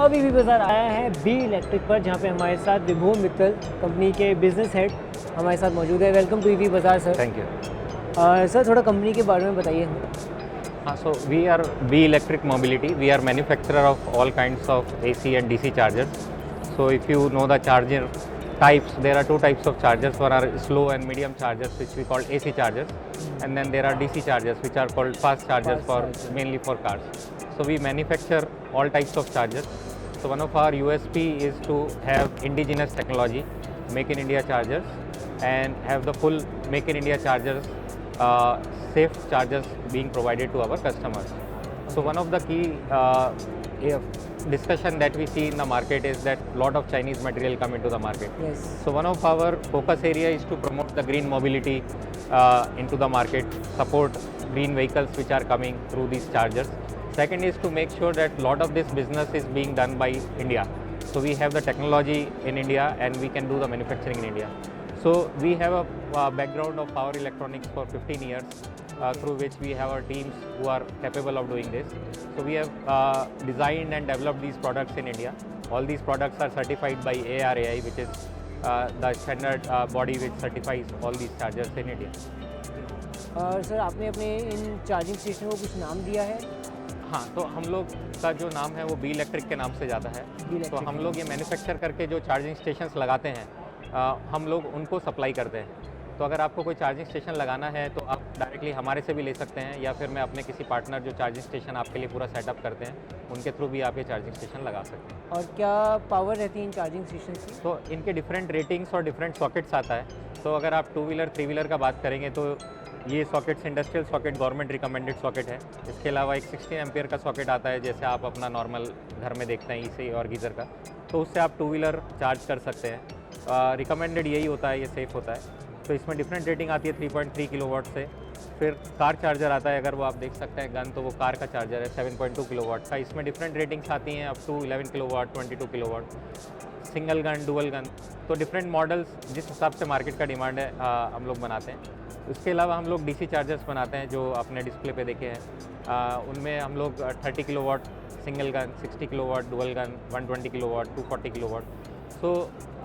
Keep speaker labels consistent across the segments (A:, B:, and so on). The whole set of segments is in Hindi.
A: अभी भी बाजार आया है बी इलेक्ट्रिक पर, जहाँ पे हमारे साथ विभू मित्तल कंपनी के बिजनेस हेड हमारे साथ मौजूद है। वेलकम टू ईवी बाजार सर।
B: थैंक यू
A: सर थोड़ा कंपनी के बारे में बताइए हमें।
B: हाँ, so we are B Electric Mobility. We are manufacturer of all kinds of AC and DC chargers. So if you know the charger types, there are two types of chargers. One are slow and medium chargers, which we call AC chargers, and then there are DC chargers, which are called fast chargers mainly for cars. So we manufacture all types of chargers. So one of our USP is to have indigenous technology, make in India chargers, and have the full make in India chargers, safe chargers being provided to our customers. So one of the key discussion that we see in the market is that lot of Chinese material come into the market.
A: Yes.
B: So one of our focus area is to promote the green mobility into the market, support green vehicles which are coming through these chargers. Second is to make sure that lot of this business is being done by India. So we have the technology in India and we can do the manufacturing in India. So we have a background of power electronics for 15 years, through which we have our teams who are capable of doing this. So we have designed and developed these products in India. All these products are certified by ARAI, which is the standard body which certifies all these chargers in India.
A: और सर आपने अपने इन चार्जिंग स्टेशन को कुछ नाम दिया है?
B: हाँ, तो हम लोग का जो नाम है वो बी इलेक्ट्रिक के नाम से ज़्यादा है। तो हम लोग ये मैन्युफैक्चर करके जो चार्जिंग स्टेशंस लगाते हैं, हम लोग उनको सप्लाई करते हैं। तो अगर आपको कोई चार्जिंग स्टेशन लगाना है तो आप डायरेक्टली हमारे से भी ले सकते हैं, या फिर मैं अपने किसी पार्टनर जो चार्जिंग स्टेशन आपके लिए पूरा सेटअप करते हैं उनके थ्रू भी आप ये चार्जिंग स्टेशन लगा सकते हैं।
A: और क्या पावर रहती है इन चार्जिंग स्टेशन की?
B: तो इनके डिफरेंट रेटिंग्स और डिफरेंट सॉकेट्स आता है। तो अगर आप 2 व्हीलर 3 व्हीलर का बात करेंगे तो ये sockets industrial socket government recommended socket है। इसके अलावा एक 16 एम्पियर का सॉकेट आता है, जैसे आप अपना नॉर्मल घर में देखते हैं इसे और गीज़र का, तो उससे आप 2 व्हीलर चार्ज कर सकते हैं। रिकमेंडेड यही होता है, ये सेफ़ होता है। तो इसमें डिफरेंट रेटिंग आती है 3.3 किलोवाट से। फिर कार चार्जर आता है, अगर वो आप देख सकते हैं गन, तो वो कार का चार्जर है 7.2 किलोवाट का। इसमें डिफरेंट रेटिंग्स आती हैं up to 11 kilowatt, 22 kilowatt, single gun, dual gun. तो डिफरेंट मॉडल्स जिस हिसाब से मार्केट का डिमांड है हम लोग बनाते हैं। उसके अलावा हम लोग डीसी चार्जर्स बनाते हैं, जो आपने डिस्प्ले पे देखे हैं। उनमें हम लोग 30 kilowatt single gun, 60 kilowatt dual gun, 120 kilowatt, 240 kilowatt. So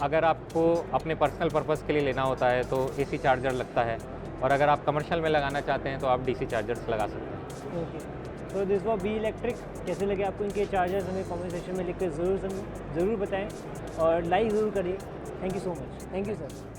B: अगर आपको अपने पर्सनल पर्पज़ के लिए लेना होता है तो एसी चार्जर लगता है, और अगर आप कमर्शियल में लगाना चाहते हैं तो आप डीसी चार्जर्स लगा सकते हैं।
A: ओके, तो दिस वाज बी इलेक्ट्रिक। कैसे लगे आपको इनके चार्जर्स? हमें कमेंट सेक्शन में लिख कर ज़रूर बताएं और लाइक ज़रूर करिए। Thank you so much. Thank you sir.